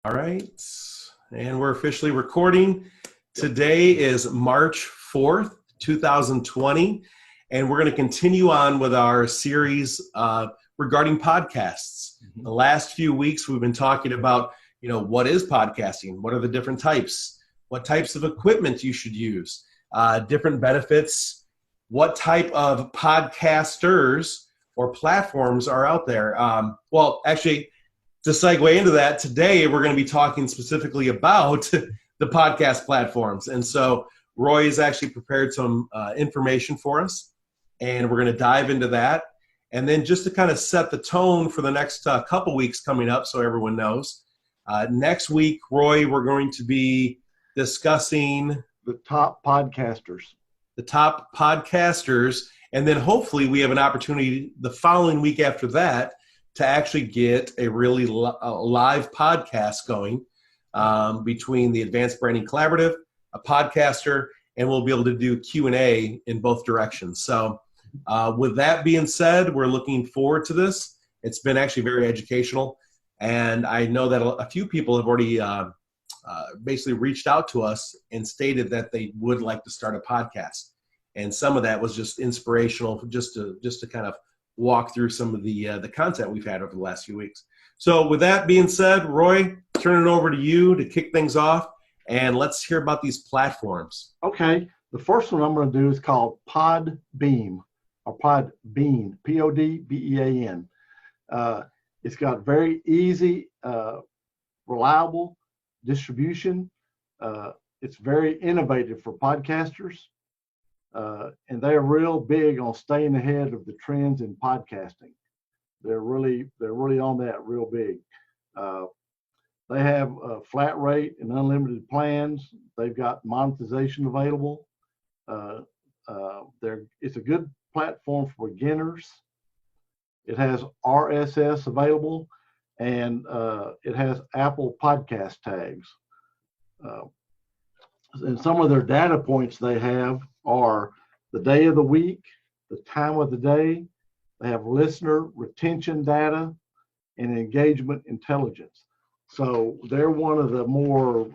All right, and we're officially recording. Today is March 4th, 2020, and we're going to continue on with our series regarding podcasts. The last few weeks we've been talking about, what is podcasting? What are the different types? What types of equipment you should use? Different benefits? What type of podcasters or platforms are out there? To segue into that, today we're going to be talking specifically about the podcast platforms. And so Roy has actually prepared some information for us, and we're going to dive into that. And then just to kind of set the tone for the next couple weeks coming up so everyone knows, next week, Roy, we're going to be discussing the top podcasters. And then hopefully we have an opportunity the following week after that to actually get a really live podcast going between the Advanced Branding Collaborative, a podcaster, and we'll be able to do Q&A in both directions. So with that being said, we're looking forward to this. It's been actually very educational, and I know that a few people have already basically reached out to us and stated that they would like to start a podcast. And some of that was just inspirational, just to kind of walk through some of the content we've had over the last few weeks. So with that being said, Roy, turn it over to you to kick things off, and let's hear about these platforms. Okay. The first one I'm going to do is called Podbean, or Podbean, Podbean. It's got very easy, reliable distribution. It's very innovative for podcasters. And they're real big on staying ahead of the trends in podcasting. They're really on that real big. They have a flat rate and unlimited plans. They've got monetization available. It's a good platform for beginners. It has RSS available, and it has Apple Podcast tags. And some of their data points they have are the day of the week, the time of the day. They have listener retention data and engagement intelligence. So they're one of the more,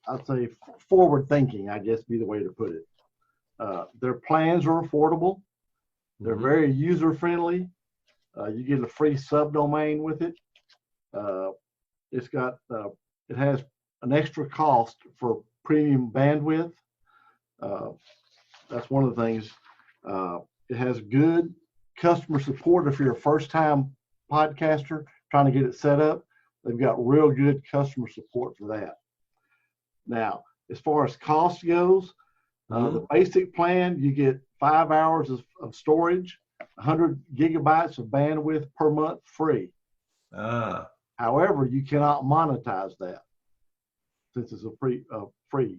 I'd say, forward thinking, I guess be the way to put it. Their plans are affordable. They're very user friendly. You get a free subdomain with it. It has an extra cost for premium bandwidth. That's one of the things. It has good customer support if you're a first-time podcaster trying to get it set up. They've got real good customer support for that. Now, as far as cost goes, the basic plan, you get 5 hours of storage, 100 gigabytes of bandwidth per month free. However, you cannot monetize that since it's a free.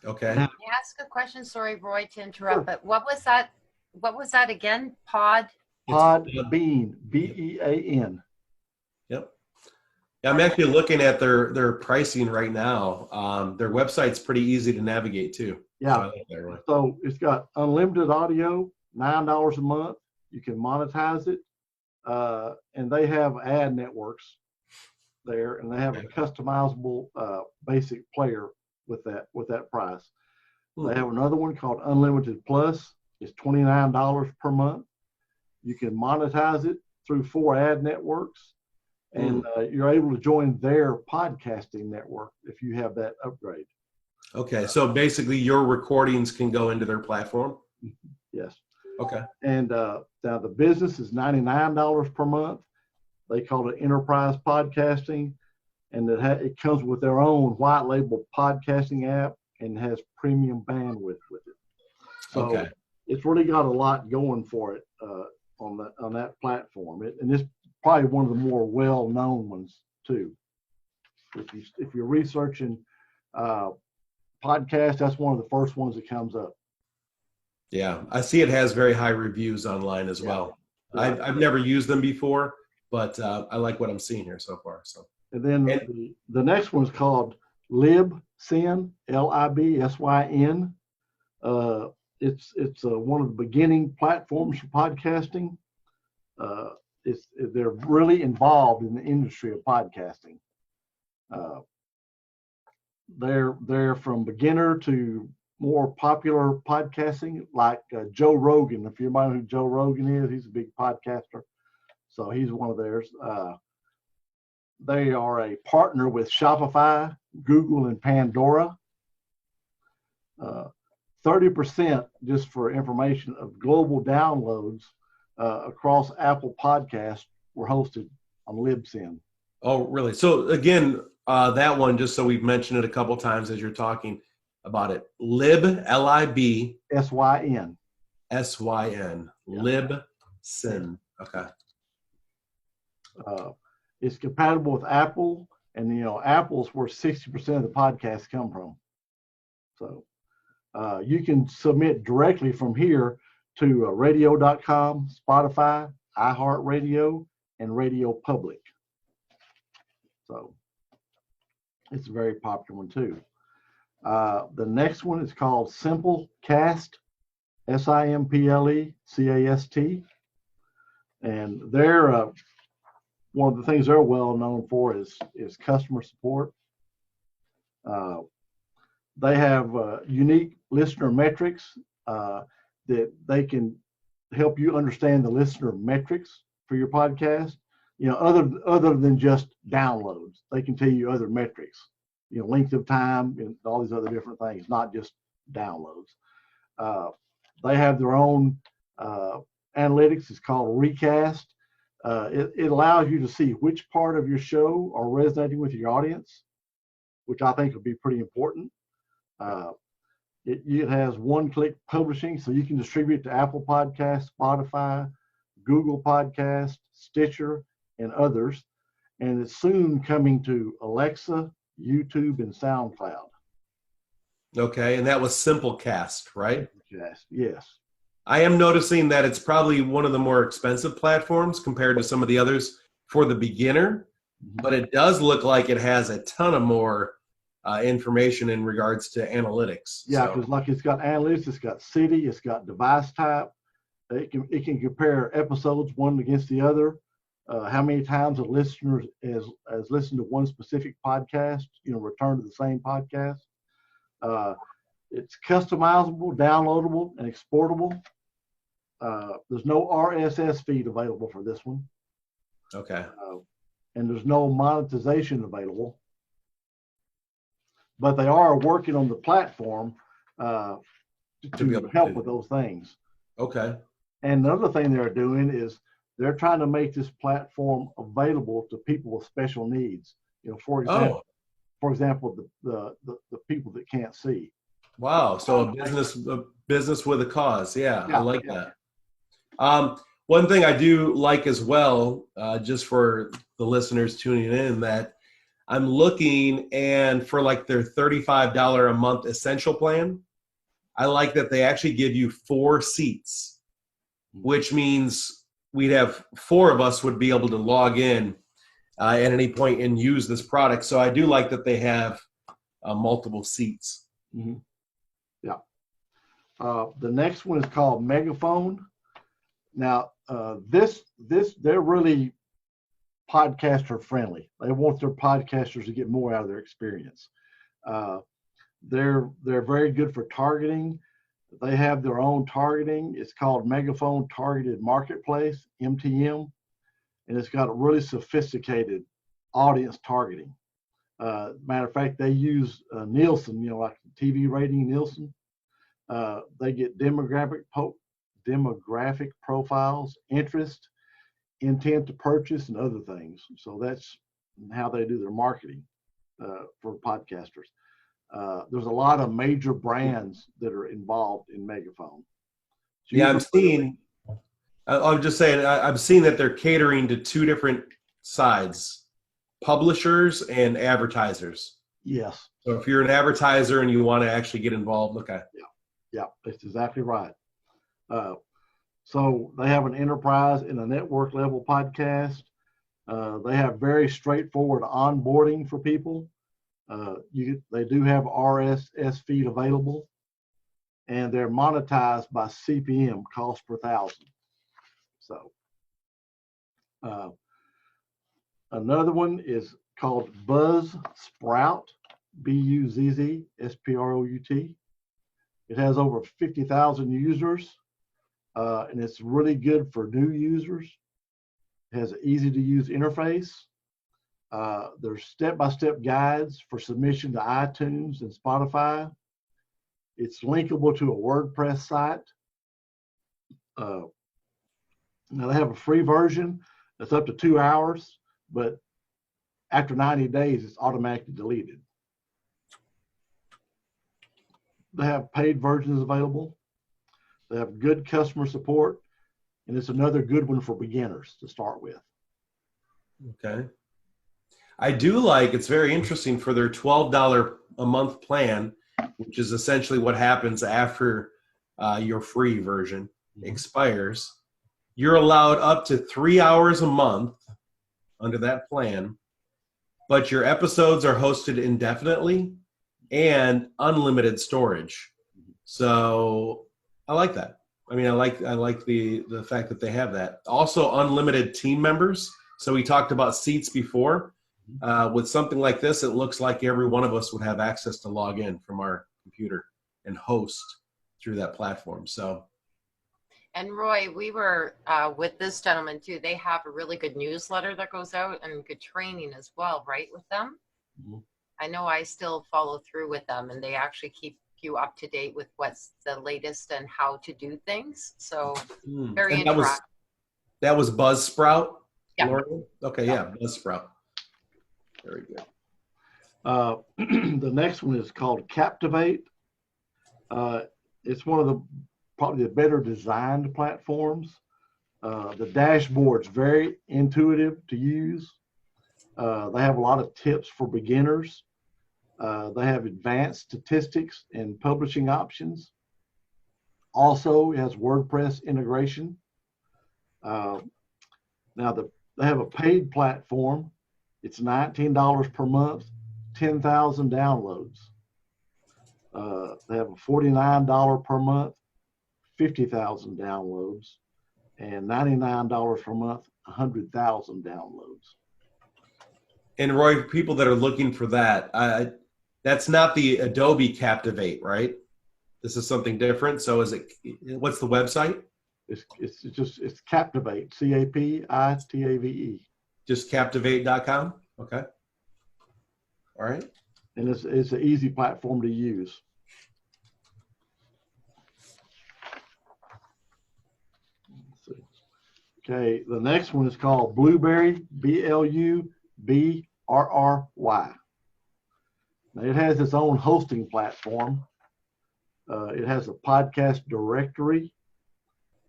Okay. Can I ask a question? Sorry, Roy, to interrupt, sure. But what was that? What was that again? Podbean, B-E-A-N. Yep. Yeah, I'm actually looking at their pricing right now. Their website's pretty easy to navigate too. Yeah. So it's got unlimited audio, $9 a month. You can monetize it, and they have ad networks there, and they have a customizable basic player with that price. They have another one called Unlimited Plus. It's $29 per month. You can monetize it through 4 ad networks, and you're able to join their podcasting network if you have that upgrade. Okay, so basically your recordings can go into their platform? Yes. Okay. And now the business is $99 per month. They call it Enterprise Podcasting, and it comes with their own white label podcasting app and has premium bandwidth with it. So it's really got a lot going for it on that platform. And it's probably one of the more well-known ones too. If you're researching podcasts, that's one of the first ones that comes up. Yeah, I see it has very high reviews online as well. I've never used them before, but I like what I'm seeing here so far. So. And then the next one's called Libsyn, Libsyn. It's one of the beginning platforms for podcasting. they're really involved in the industry of podcasting. They're from beginner to more popular podcasting, like Joe Rogan. If you know who Joe Rogan is, he's a big podcaster. So he's one of theirs. They are a partner with Shopify, Google, and Pandora. 30%, just for information, of global downloads across Apple Podcasts were hosted on Libsyn. Oh, really? So again, that one, just so we've mentioned it a couple times as you're talking about it. Lib, SYN. SYN. Libsyn. Okay. It's compatible with Apple, and Apple's where 60% of the podcasts come from. So you can submit directly from here to radio.com, Spotify, iHeartRadio, and Radio Public. So it's a very popular one too. The next one is called Simplecast, SIMPLECAST, and they're one of the things they're well known for is customer support. They have unique listener metrics that they can help you understand the listener metrics for your podcast. Other than just downloads, they can tell you other metrics. Length of time and all these other different things, not just downloads. They have their own analytics. It's called Recast. It allows you to see which part of your show are resonating with your audience, which I think would be pretty important. It has one-click publishing, so you can distribute to Apple Podcasts, Spotify, Google Podcasts, Stitcher, and others. And it's soon coming to Alexa, YouTube, and SoundCloud. Okay, and that was Simplecast, right? Yes. I am noticing that it's probably one of the more expensive platforms compared to some of the others for the beginner, but it does look like it has a ton of more information in regards to analytics. Yeah, because it's got analytics, it's got city, it's got device type. It can compare episodes one against the other. How many times a listener has listened to one specific podcast, return to the same podcast. It's customizable, downloadable, and exportable. There's no RSS feed available for this one. Okay. And there's no monetization available. But they are working on the platform to help with those things. Okay. And another thing they're doing is they're trying to make this platform available to people with special needs. For example, the people that can't see. Wow. So a business with a cause. Yeah, I like that. One thing I do like as well, just for the listeners tuning in, that I'm looking, and for like their $35 a month essential plan, I like that they actually give you 4 seats, which means we'd have 4 of us would be able to log in at any point and use this product. So I do like that they have multiple seats. Mm-hmm. Yeah. The next one is called Megaphone. Now, they're really podcaster friendly. They want their podcasters to get more out of their experience. They're very good for targeting. They have their own targeting. It's called Megaphone Targeted Marketplace, MTM, and it's got a really sophisticated audience targeting. Matter of fact, they use Nielsen, like TV rating Nielsen. They get demographic profiles, interest, intent to purchase, and other things. So that's how they do their marketing for podcasters. There's a lot of major brands that are involved in Megaphone. So yeah, I'm seeing that they're catering to 2 different sides, publishers and advertisers. Yes. So if you're an advertiser and you want to actually get involved, okay. Yeah, that's exactly right. So they have an enterprise and a network level podcast. They have very straightforward onboarding for people. They do have RSS feed available, and they're monetized by CPM, cost per thousand. So Uh, Another one is called Buzz Sprout, Buzzsprout. It has over 50,000 users, and it's really good for new users. It has an easy to use interface. There's step-by-step guides for submission to iTunes and Spotify. It's linkable to a WordPress site. Now they have a free version that's up to 2 hours, but after 90 days, it's automatically deleted. They have paid versions available. They have good customer support, and it's another good one for beginners to start with. Okay. I do like, it's very interesting for their $12 a month plan, which is essentially what happens after your free version expires. You're allowed up to 3 hours a month under that plan, but your episodes are hosted indefinitely and unlimited storage. So I like that. I mean, I like the fact that they have that. Also, unlimited team members. So we talked about seats before. With something like this, it looks like every one of us would have access to log in from our computer and host through that platform. So. And Roy, we were with this gentleman too. They have a really good newsletter that goes out and good training as well, right, with them? Mm-hmm. I know I still follow through with them, and they actually keep you up to date with what's the latest and how to do things. So very and interactive. That was Buzzsprout? Yeah. Lauren? Okay, yeah, Buzzsprout. Very good. The next one is called Captivate. It's one of the probably the better designed platforms. The dashboard's very intuitive to use. They have a lot of tips for beginners. They have advanced statistics and publishing options. Also, it has WordPress integration. Now, they have a paid platform. It's $19 per month, 10,000 downloads. They have a $49 per month, 50,000 downloads, and $99 per month, 100,000 downloads. And Roy, for people that are looking for that, that's not the Adobe Captivate, right? This is something different. So what's the website? It's Captivate, Capitave. Just captivate.com? Okay. All right. And it's an easy platform to use. Let's see. Okay, the next one is called Blueberry, Blubrry. Now it has its own hosting platform. It has a podcast directory.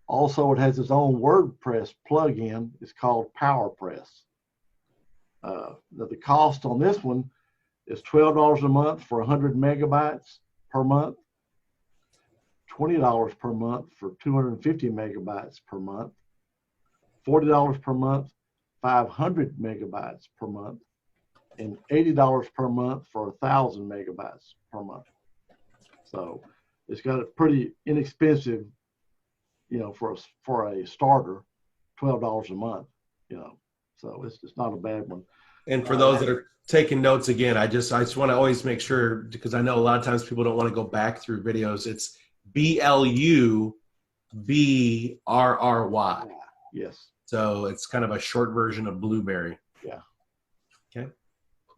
Also, it has its own WordPress plugin. It's called PowerPress. Now the cost on this one is $12 a month for 100 megabytes per month, $20 per month for 250 megabytes per month, $40 per month, 500 megabytes per month, and $80 per month for 1,000 megabytes per month. So it's got a pretty inexpensive, for a starter, $12 a month, so it's not a bad one. And for those that are taking notes again, I just want to always make sure, because I know a lot of times people don't want to go back through videos. It's Blubrry. Yes. So it's kind of a short version of Blueberry. Yeah. Okay.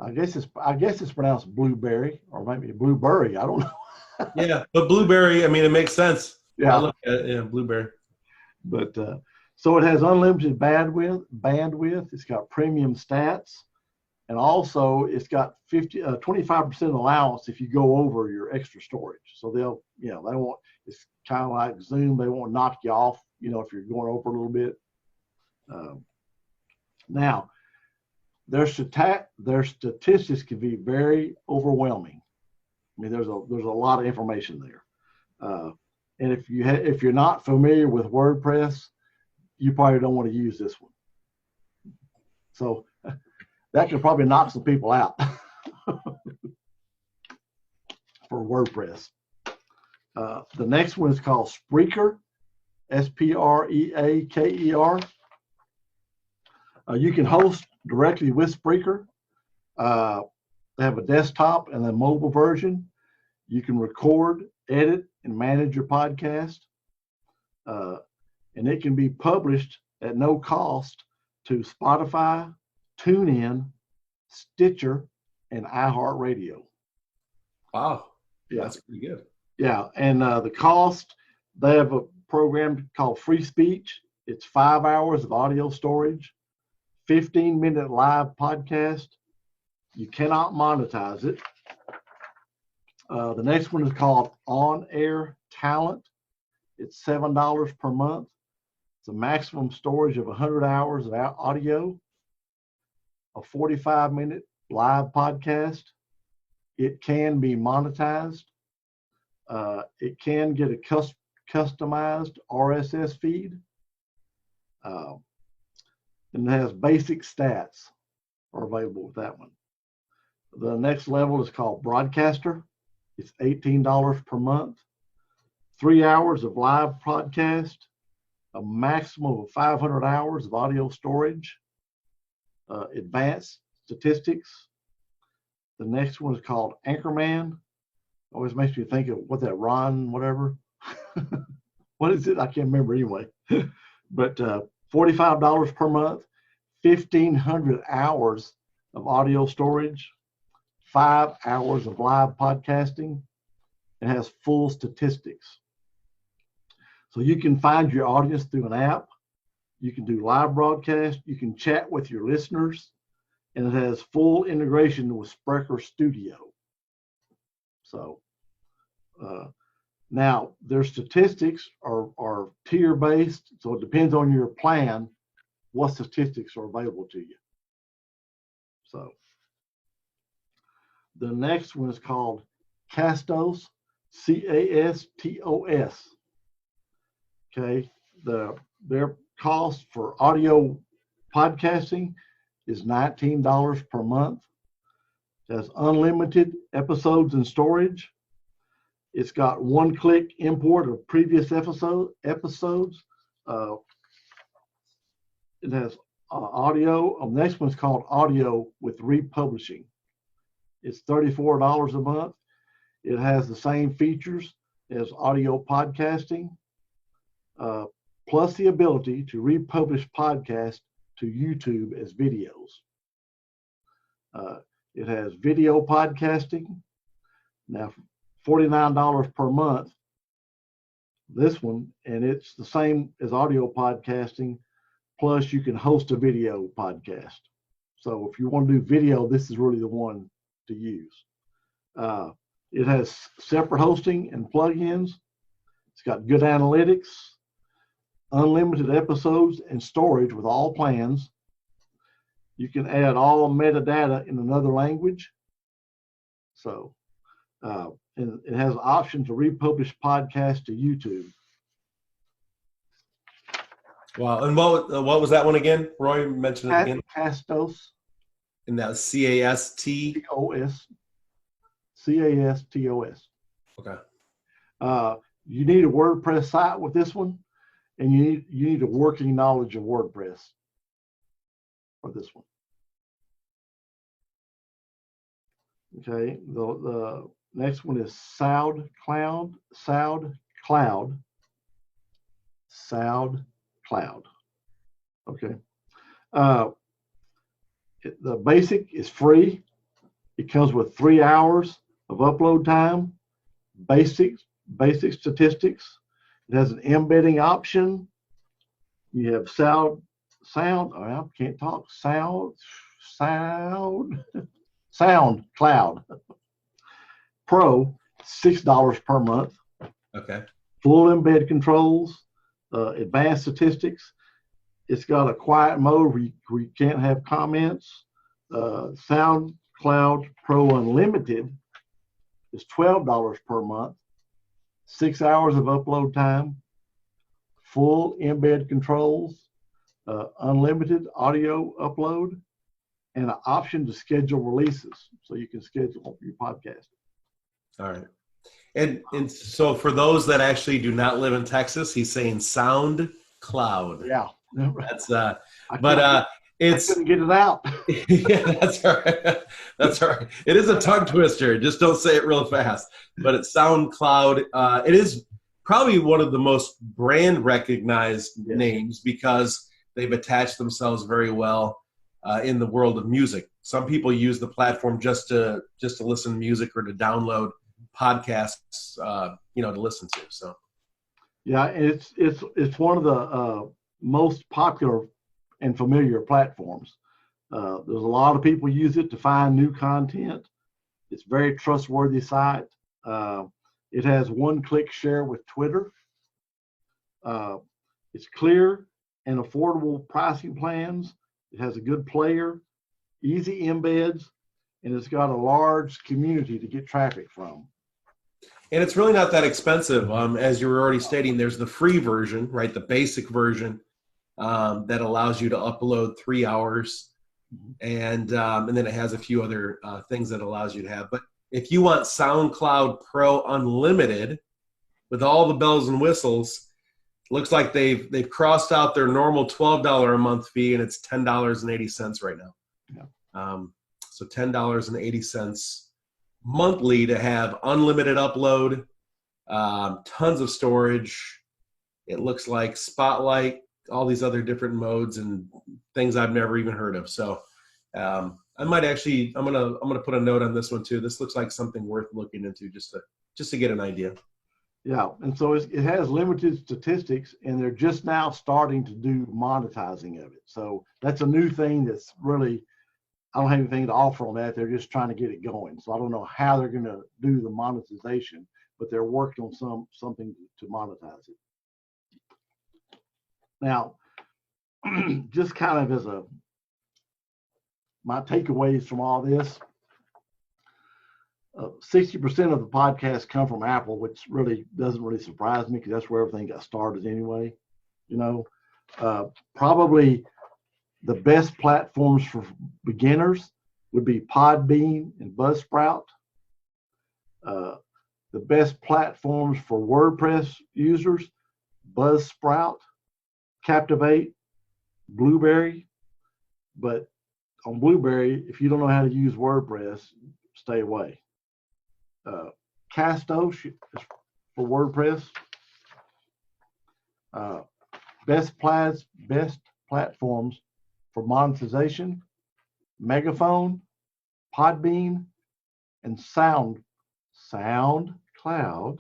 I guess it's pronounced Blueberry or maybe Blueberry. I don't know. Yeah, but Blueberry, I mean, it makes sense. Yeah. I look at it, yeah, Blueberry. But so it has unlimited bandwidth. It's got premium stats, and also it's got 25% allowance if you go over your extra storage. So they won't. It's kind of like Zoom. They won't knock you off, if you're going over a little bit. Now, their statistics can be very overwhelming. I mean, there's a lot of information there. And if you're not familiar with WordPress, you probably don't want to use this one. So that could probably knock some people out for WordPress. The next one is called Spreaker, Spreaker. You can host directly with Spreaker. They have a desktop and a mobile version. You can record, edit, and manage your podcast. And it can be published at no cost to Spotify, TuneIn, Stitcher, and iHeartRadio. Wow. Yeah. That's pretty good. Yeah. And the cost, they have a program called Free Speech. It's 5 hours of audio storage, 15-minute live podcast. You cannot monetize it. The next one is called On Air Talent. It's $7 per month. It's a maximum storage of 100 hours of audio, a 45-minute live podcast. It can be monetized. It can get a customized RSS feed. And it has basic stats are available with that one. The next level is called Broadcaster. It's $18 per month. 3 hours of live podcast, a maximum of 500 hours of audio storage, advanced statistics. The next one is called Anchorman. Always makes me think of what that Ron, whatever. What is it? I can't remember anyway. But $45 per month, 1,500 hours of audio storage, 5 hours of live podcasting. It has full statistics. So you can find your audience through an app. You can do live broadcast. You can chat with your listeners. And it has full integration with Spreaker Studio. So now their statistics are tier-based. So it depends on your plan what statistics are available to you. So the next one is called Castos, Castos. Okay, their cost for audio podcasting is $19 per month. It has unlimited episodes and storage. It's got one-click import of previous episodes. It has audio. The next one's called Audio with Republishing. It's $34 a month. It has the same features as audio podcasting, plus the ability to republish podcasts to YouTube as videos. It has video podcasting. Now, $49 per month, this one, and it's the same as audio podcasting, plus you can host a video podcast. So if you want to do video, this is really the one to use. It has separate hosting and plugins. It's got good analytics, unlimited episodes and storage with all plans. You can add all metadata in another language. So, and it has an option to republish podcasts to YouTube. Wow. And what was that one again? Roy mentioned it again. Castos. And that was C-A-S-T? Castos. Castos. Okay. You need a WordPress site with this one, and you need a working knowledge of WordPress for this one. Okay, the next one is SoundCloud. Okay. The basic is free. It comes with 3 hours of upload time, basic statistics. It has an embedding option. You have SoundCloud Pro, $6 per month. Okay. Full embed controls, advanced statistics. It's got a quiet mode where you can't have comments. SoundCloud Pro Unlimited is $12 per month, 6 hours of upload time, full embed controls, unlimited audio upload, and an option to schedule releases. So you can schedule your podcast. All right. And so for those that actually do not live in Texas, he's saying SoundCloud. Yeah. That's but It's Couldn't get it out. yeah, that's all right. That's all right. It is a tongue twister. Just don't say it real fast. But it's SoundCloud. It is probably one of the most brand recognized Yes. names because they've attached themselves very well in the world of music. Some people use the platform just to listen to music or to download podcasts, to listen to. So Yeah, it's one of the most popular and familiar platforms. There's a lot of people use it to find new content. It's a very trustworthy site. It has one-click share with Twitter. It's clear and affordable pricing plans. It has a good player, easy embeds, and it's got a large community to get traffic from. and it's really not that expensive. As you were already stating, there's the free version, right? The basic version that allows you to upload 3 hours, and then it has a few other things that allows you to have. But if you want SoundCloud Pro Unlimited with all the bells and whistles, looks like they've crossed out their normal $12 a month fee, and it's $10.80 right now. Yeah. So $10.80 monthly to have unlimited upload, tons of storage. It looks like Spotlight, all these other different modes and things I've never even heard of. So I might actually, I'm gonna put a note on this one too. This looks like something worth looking into just to get an idea. Yeah, and so it has limited statistics, and they're just now starting to do monetizing of it. So that's a new thing that's really, I don't have anything to offer on that. They're just trying to get it going. So I don't know how they're going to do the monetization, but they're working on something to monetize it. Now, just kind of as my takeaways from all this, 60% of the podcasts come from Apple, which really doesn't really surprise me because that's where everything got started anyway. Probably the best platforms for beginners would be Podbean and Buzzsprout. The best platforms for WordPress users, Buzzsprout, Captivate, Blueberry. But on Blueberry, if you don't know how to use WordPress, stay away. Castos is for WordPress. Best platforms for monetization, Megaphone, Podbean, and SoundCloud,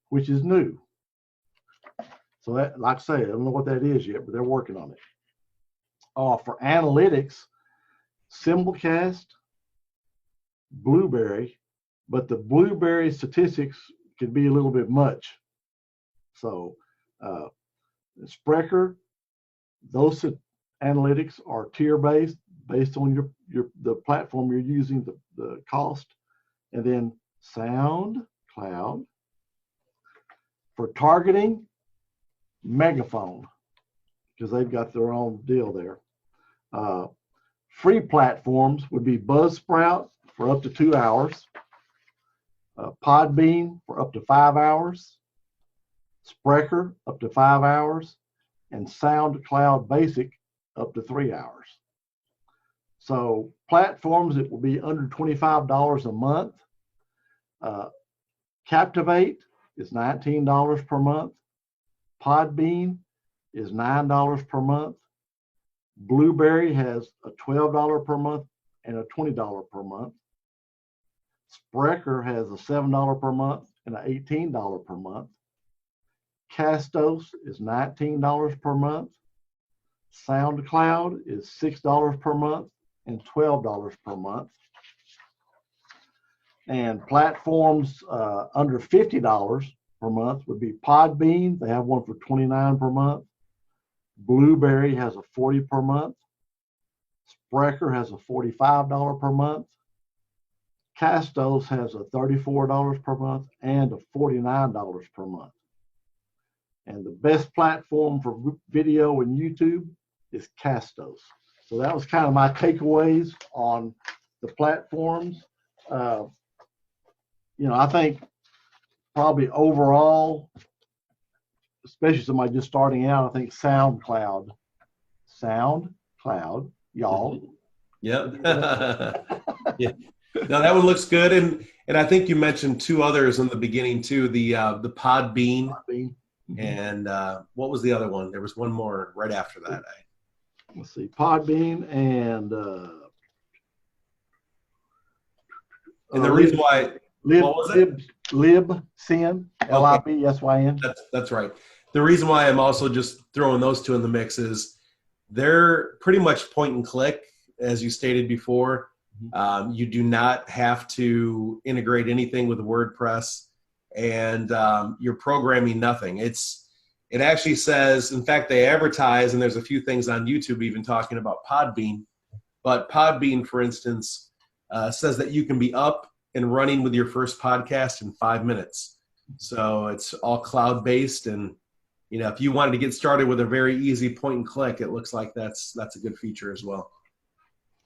which is new. So that, like I say, I don't know what that is yet, but they're working on it. For analytics, Simplecast, Blueberry, but the Blueberry statistics can be a little bit much. So Sprecher, those analytics are tier-based, based on the platform you're using, the cost. And then SoundCloud. For targeting, Megaphone, because they've got their own deal there. Free platforms would be Buzzsprout for up to 2 hours, Podbean for up to 5 hours, Sprecher up to 5 hours, and SoundCloud Basic up to 3 hours. So platforms, it will be under $25 a month. Captivate is $19 per month. Podbean is $9 per month. Blueberry has a $12 per month and a $20 per month. Sprecher has a $7 per month and an $18 per month. Castos is $19 per month. SoundCloud is $6 per month and $12 per month. And platforms under $50 per month would be Podbean. They have one for $29 per month. Blueberry has a $40 per month. Sprecher has a $45 per month. Castos has a $34 per month and a $49 per month. And the best platform for video and YouTube is Castos. So that was kind of my takeaways on the platforms. I think probably overall, especially somebody just starting out, I think SoundCloud y'all. Yep. Yeah. No, that one looks good, and I think you mentioned two others in the beginning too. The Podbean, and what was the other one? There was one more right after that. Let's see, Podbean and the reason why, what was it? Libsyn, Libsyn. That's right. The reason why I'm also just throwing those two in the mix is they're pretty much point and click, as you stated before. You do not have to integrate anything with WordPress, and you're programming nothing. It actually says, in fact, they advertise, and there's a few things on YouTube even talking about Podbean. But Podbean, for instance, says that you can be up and running with your first podcast in 5 minutes. So it's all cloud-based, and if you wanted to get started with a very easy point and click, it looks like that's a good feature as well.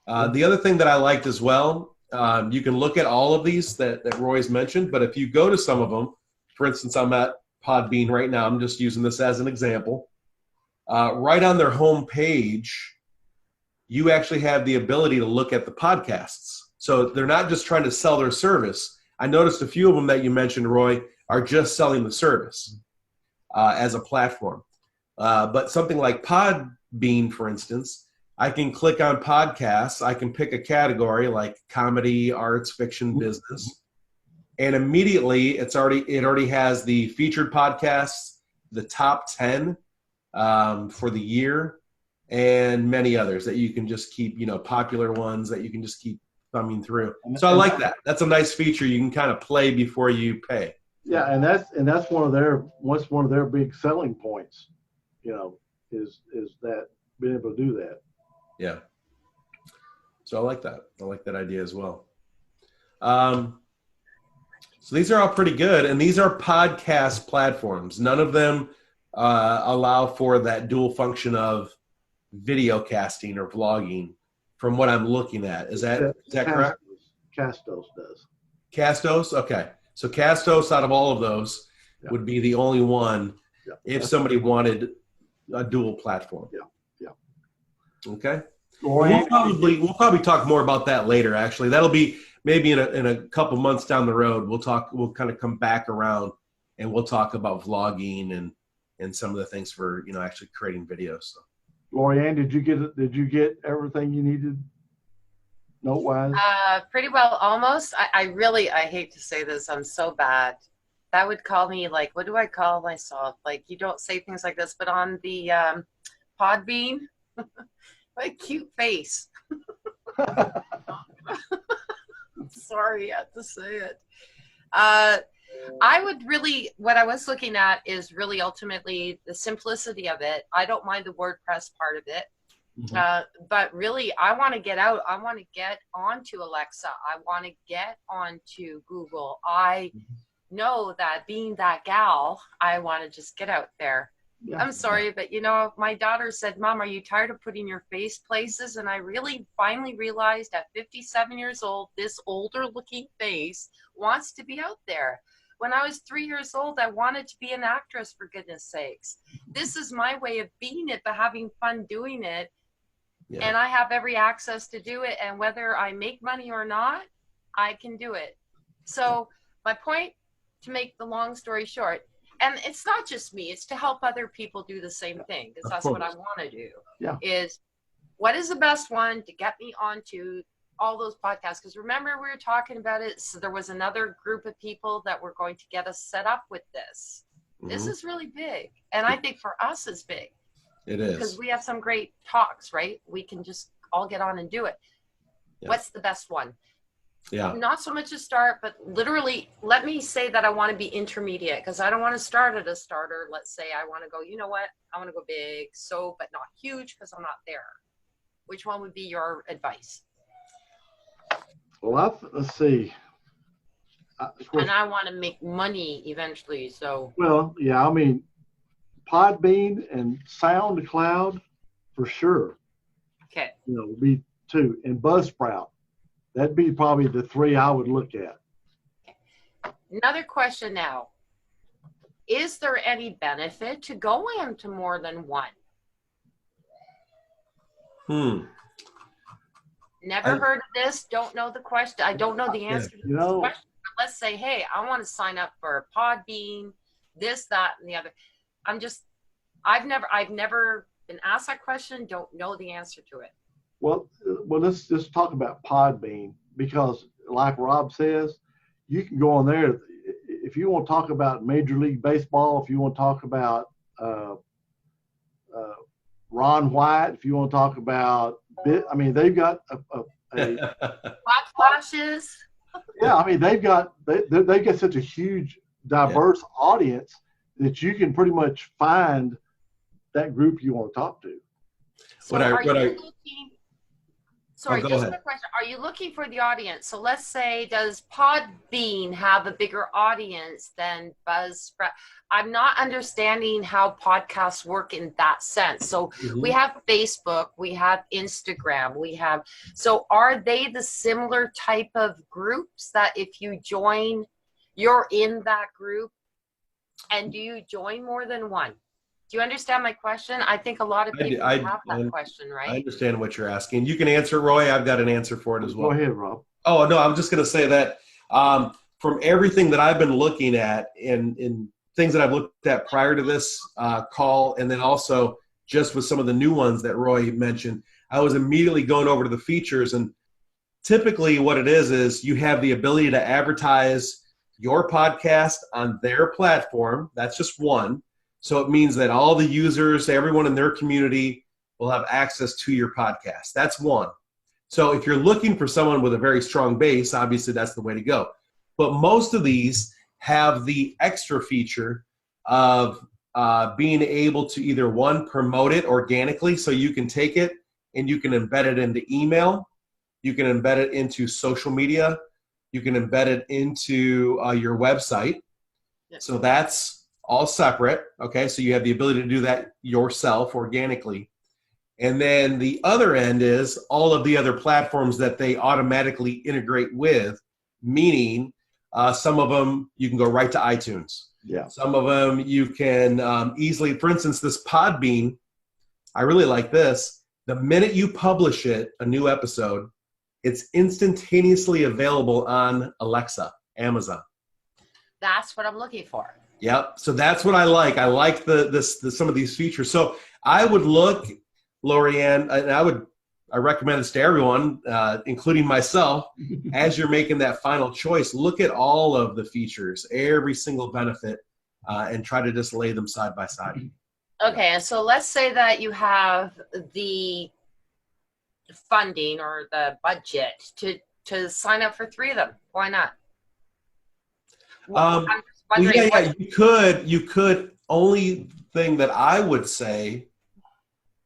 The other thing that I liked as well, you can look at all of these that Roy's mentioned, but if you go to some of them, for instance, I'm at Podbean right now. I'm just using this as an example. Right on their home page, you actually have the ability to look at the podcasts. So they're not just trying to sell their service. I noticed a few of them that you mentioned, Roy, are just selling the service as a platform. But something like Podbean, for instance, I can click on podcasts. I can pick a category like comedy, arts, fiction, business. And immediately it already has the featured podcasts, the top 10 for the year, and many others that you can just keep, popular ones that you can just keep thumbing through. So I like that. That's a nice feature. You can kind of play before you pay. Yeah, and that's one of their big selling points, is that being able to do that. Yeah. So I like that. I like that idea as well. So these are all pretty good, and these are podcast platforms. None of them allow for that dual function of video casting or vlogging from what I'm looking at. Is that correct? Castos does. Castos? Okay. So Castos, out of all of those, would be the only one if somebody wanted a dual platform. Yeah. Okay. We'll probably talk more about that later. Actually, that'll be maybe in a couple months down the road. We'll kind of come back around and we'll talk about vlogging and some of the things for actually creating videos. So. Lorianne, did you get everything you needed note wise? Pretty well, almost. I hate to say this. I'm so bad. That would call me like, what do I call myself? Like, you don't say things like this, but on the Podbean, what a cute face. Sorry, I have to say it. What I was looking at is really ultimately the simplicity of it. I don't mind the WordPress part of it. But really, I want to get out. I want to get onto Alexa. I want to get onto Google. I know that being that gal, I want to just get out there. Yeah. I'm sorry, but my daughter said, "Mom, are you tired of putting your face places?" And I really finally realized at 57 years old, this older looking face wants to be out there. When I was 3 years old, I wanted to be an actress, for goodness sakes. This is my way of being it, but having fun doing it. Yeah. And I have every access to do it. And whether I make money or not, I can do it. So my point, to make the long story short, and it's not just me, it's to help other people do the same thing, because that's what I want to do, is what is the best one to get me onto all those podcasts? Because remember, we were talking about it, so there was another group of people that were going to get us set up with this. This is really big, and I think for us it's big. It is. Because we have some great talks, right? We can just all get on and do it. Yeah. What's the best one? Yeah. Not so much a start, but literally, let me say that I want to be intermediate, because I don't want to start at a starter. Let's say I want to go, you know what? I want to go big, but not huge, because I'm not there. Which one would be your advice? Well, let's see. And I want to make money eventually, so. Well, yeah, I mean, Podbean and SoundCloud for sure. Okay. Would be two, and Buzzsprout. That'd be probably the three I would look at. Another question now. Is there any benefit to going into more than one? Never heard of this. Don't know the question. I don't know the answer to You this know, question. But let's say, hey, I want to sign up for Podbean, this, that, and the other. I've never been asked that question. Don't know the answer to it. well, let's just talk about Podbean, because like Rob says, you can go on there if you want to talk about Major League Baseball, if you want to talk about Ron White, if you want to talk about, I mean, they've got a Hot flashes. yeah, I mean, they've got such a huge, diverse audience that you can pretty much find that group you want to talk to. So looking? Sorry, go just ahead. a question. Are you looking for the audience? So let's say, does Podbean have a bigger audience than Buzzsprout? I'm not understanding how podcasts work in that sense. So we have Facebook, we have Instagram, so are they the similar type of groups that if you join, you're in that group? And do you join more than one? Do you understand my question? I think a lot of people have that question, right? I understand what you're asking. You can answer, Roy. I've got an answer for it as well. Go ahead, Rob. Oh, no, I'm just going to say that from everything that I've been looking at in things that I've looked at prior to this call, and then also just with some of the new ones that Roy mentioned, I was immediately going over to the features. And typically what it is you have the ability to advertise your podcast on their platform. That's just one. So it means that all the users, everyone in their community will have access to your podcast. That's one. So if you're looking for someone with a very strong base, obviously that's the way to go. But most of these have the extra feature of being able to either one, promote it organically, so you can take it and you can embed it into email, you can embed it into social media, you can embed it into your website. So that's all separate, okay? So you have the ability to do that yourself organically. And then the other end is all of the other platforms that they automatically integrate with, meaning some of them you can go right to iTunes. Yeah. Some of them you can easily, for instance, this Podbean, I really like this. The minute you publish it, a new episode, it's instantaneously available on Alexa, Amazon. That's what I'm looking for. Yep. So that's what I like. I like some of these features. So I would look, Lorianne, and I recommend this to everyone, including myself, as you're making that final choice, look at all of the features, every single benefit, and try to just lay them side by side. Okay, and so let's say that you have the funding or the budget to sign up for 3 of them. Why not? You could. Only thing that I would say,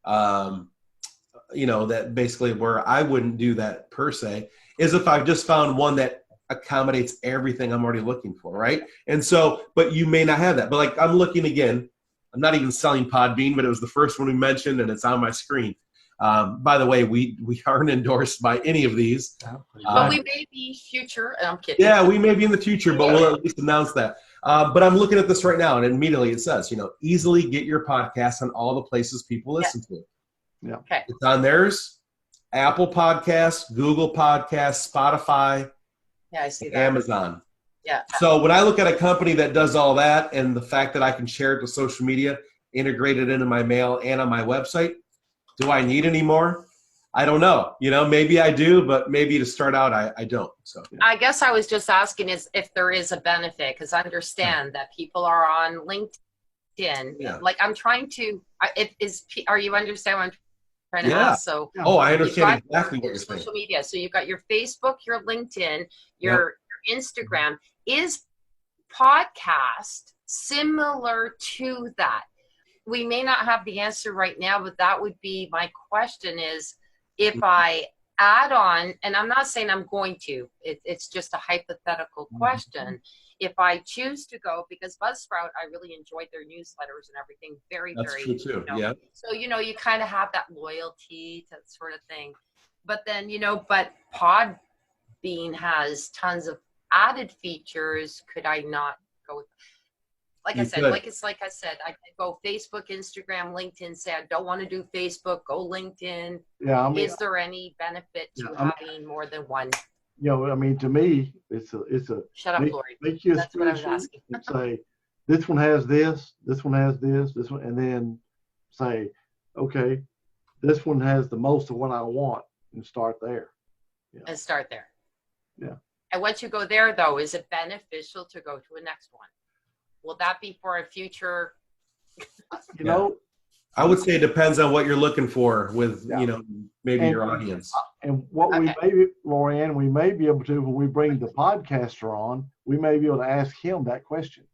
that basically where I wouldn't do that per se, is if I've just found one that accommodates everything I'm already looking for, right? And so, but you may not have that. But like I'm looking again, I'm not even selling Podbean, but it was the first one we mentioned, and it's on my screen. By the way, we aren't endorsed by any of these. But we may be future. I'm kidding. Yeah, we may be in the future, but we'll at least announce that. But I'm looking at this right now, and immediately it says, easily get your podcast on all the places people listen to it. Yeah. Okay. It's on theirs, Apple Podcasts, Google Podcasts, Spotify, I see that. Amazon. Yeah. So when I look at a company that does all that, and the fact that I can share it to social media, integrate it into my mail and on my website, do I need any more? I don't know. Maybe I do, but maybe to start out, I don't. So I guess I was just asking if there is a benefit, because I understand that people are on LinkedIn. Yeah. Like I'm trying to. Are you understand what I'm trying to ask? So. I understand exactly what you're saying. Social media. So you've got your Facebook, your LinkedIn, your Instagram. Is podcast similar to that? We may not have the answer right now, but that would be my question is, if I add on, and I'm not saying I'm going to, it's just a hypothetical question. If I choose to go, because Buzzsprout, I really enjoyed their newsletters and everything. That's true too. Yeah. So, you kind of have that loyalty, that sort of thing. But then, but Podbean has tons of added features. Could I not go with? Like You I said, could. like I said, I could go Facebook, Instagram, LinkedIn, say I don't want to do Facebook, go LinkedIn. Yeah, I mean, Is there any benefit yeah, to I mean, having more than one? I mean, to me, it's a Shut up, Lori. make you a That's what I was spreadsheet asking. and say, this one has this one has this one, and then say, okay, this one has the most of what I want, and start there. And start there. Yeah. And once you go there, though, is it beneficial to go to a next one? Will that be for a future? You know, I would say it depends on what you're looking for with, Yeah. maybe And- your audience. and what we Okay. may be, Lorianne, we may be able to, when we bring the podcaster on, we may be able to ask him that question.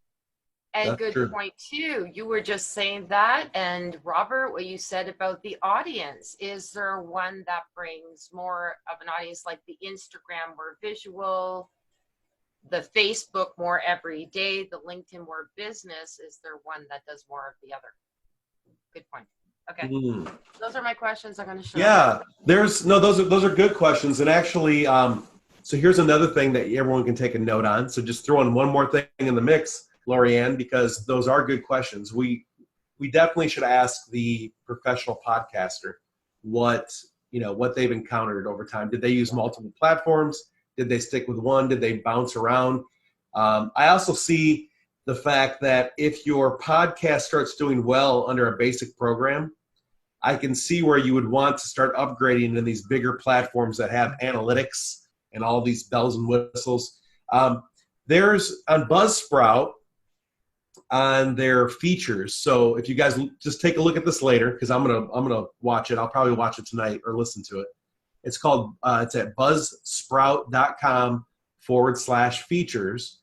And That's good true. point, too. You were just saying that. And Robert, what you said about the audience, is there one that brings more of an audience, like the Instagram more visual, the Facebook more everyday, the LinkedIn more business? Is there one that does more of the other? Good point. Okay. Mm. Those are my questions. I'm going to show Yeah, those are good questions. And actually, so here's another thing that everyone can take a note on. So just throw in one more thing in the mix, Lorianne, because those are good questions. We definitely should ask the professional podcaster what they've encountered over time. Did they use multiple platforms? Did they stick with one? Did they bounce around? I also see the fact that if your podcast starts doing well under a basic program, I can see where you would want to start upgrading in these bigger platforms that have analytics and all these bells and whistles. There's on Buzzsprout on their features. So if you guys just take a look at this later, because I'm gonna watch it. I'll probably watch it tonight or listen to it. It's called it's at buzzsprout.com/features.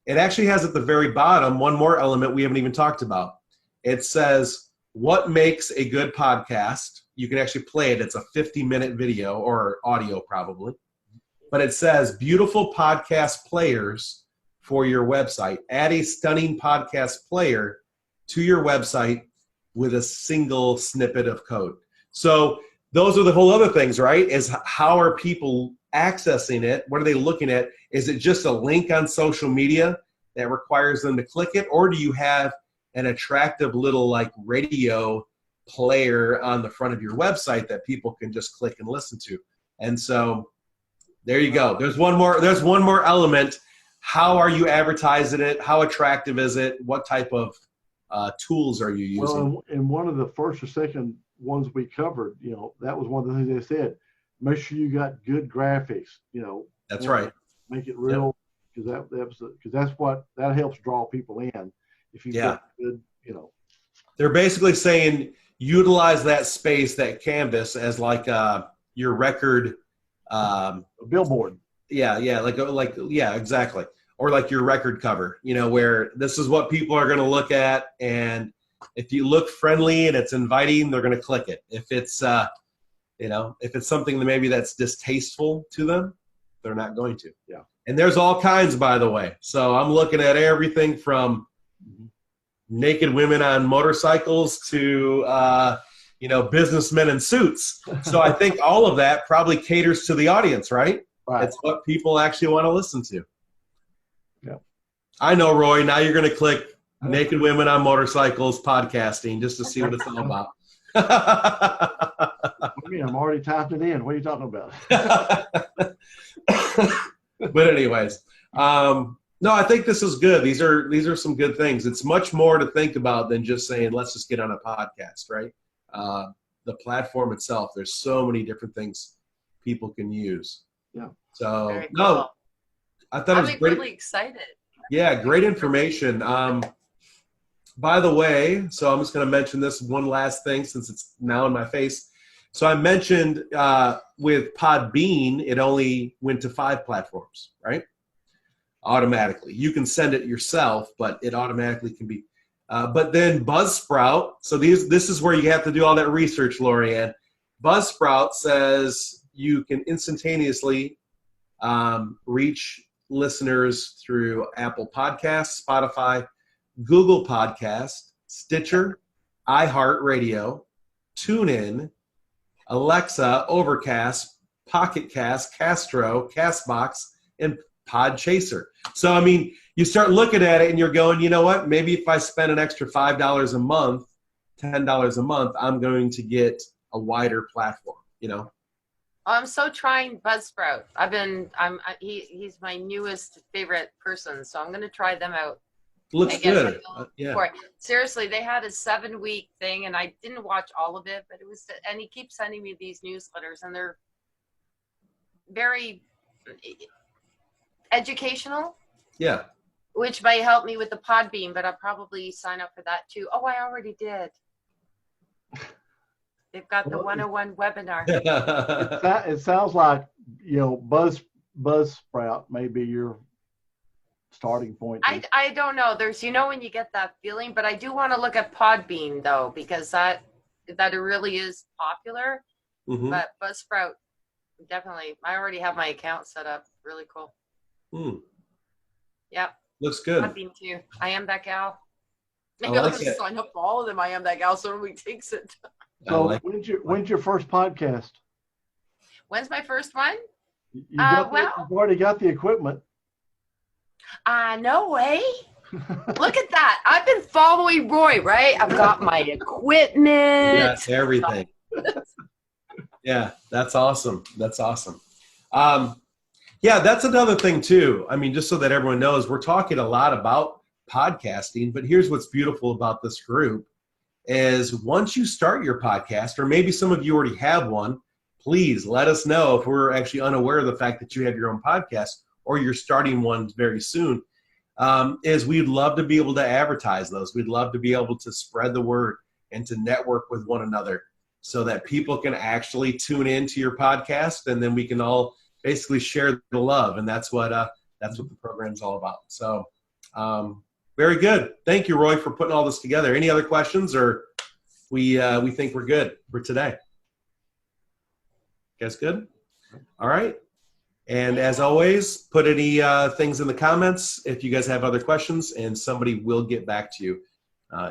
It actually has at the very bottom one more element we haven't even talked about. It says, what makes a good podcast? You can actually play it. It's a 50-minute video or audio probably. But it says, beautiful podcast players for your website. Add a stunning podcast player to your website with a single snippet of code. So those are the whole other things, right? Is how are people accessing it? What are they looking at? Is it just a link on social media that requires them to click it? Or do you have an attractive little like radio player on the front of your website that people can just click and listen to? And so there you go. There's one more element. How are you advertising it? How attractive is it? What type of tools are you using? Well, in one of the first or second ones we covered, that was one of the things they said. Make sure you got good graphics. That's right. Make it real, because that helps draw people in. If you get good, They're basically saying utilize that space, that canvas, as like your record. A billboard. Yeah, exactly. Or like your record cover, where this is what people are going to look at, and if you look friendly and it's inviting, they're going to click it. If it's if it's something that maybe that's distasteful to them, they're not going to. Yeah. And there's all kinds, by the way. So I'm looking at everything from naked women on motorcycles to businessmen in suits. So I think all of that probably caters to the audience, right? Right. It's what people actually want to listen to. Yeah. I know, Roy. Now you're going to click naked women on motorcycles podcasting just to see what it's all about. I'm already typing it in. What are you talking about? But anyways, no, I think this is good. These are some good things. It's much more to think about than just saying, let's just get on a podcast, right? The platform itself, there's so many different things people can use. Yeah. So Very cool. no, I thought it was I'm great. really excited. Yeah, great information. By the way, so I'm just going to mention this one last thing since it's now in my face. So I mentioned with Podbean, it only went to 5 platforms, right? Automatically. You can send it yourself, but it automatically can be. But then Buzzsprout, so this is where you have to do all that research, Lorianne. Buzzsprout says you can instantaneously reach listeners through Apple Podcasts, Spotify, Google Podcast, Stitcher, iHeartRadio, TuneIn, Alexa, Overcast, Pocket Cast, Castro, Castbox, and Pod Chaser. So, I mean, you start looking at it and you're going, you know what? Maybe if I spend an extra $5 a month, $10 a month, I'm going to get a wider platform, you know? I'm so trying Buzzsprout. He's my newest favorite person, so I'm going to try them out. Looks good. Yeah. Seriously, they had a 7-week thing, and I didn't watch all of it, but it was, and he keeps sending me these newsletters, and they're very educational. Yeah. Which might help me with the Podbeam, but I'll probably sign up for that too. Oh, I already did. They've got the 101 webinar. It sounds like, you know, Buzzsprout may be your starting point. I don't know. There's, you know, when you get that feeling, but I do want to look at Podbean though, because that it really is popular. Mm-hmm. But Buzzsprout, definitely. I already have my account set up. Really cool. Yep. Looks good. Podbean too. I am that gal. Maybe I'll just sign up for all of them. I am that gal, so nobody takes it. So when's your first podcast? When's my first one? You've already got the equipment. No way. Look at that. I've been following Roy, right? I've got my equipment. Yeah, everything. Yeah, that's awesome. That's awesome. Yeah, that's another thing too. I mean, just so that everyone knows, we're talking a lot about podcasting, but here's what's beautiful about this group is once you start your podcast, or maybe some of you already have one, please let us know if we're actually unaware of the fact that you have your own podcast or you're starting one very soon, is we'd love to be able to advertise those. We'd love to be able to spread the word and to network with one another so that people can actually tune into your podcast, and then we can all basically share the love. And that's what the program's all about. So very good. Thank you, Roy, for putting all this together. Any other questions, or we think we're good for today? Guys good? All right. And as always, put any things in the comments if you guys have other questions, and somebody will get back to you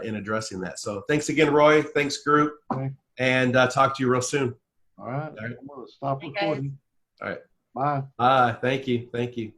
in addressing that. So thanks again, Roy. Thanks, group. Okay. And talk to you real soon. All right. I'm going to stop recording. All right. Bye. Bye. Thank you. Thank you.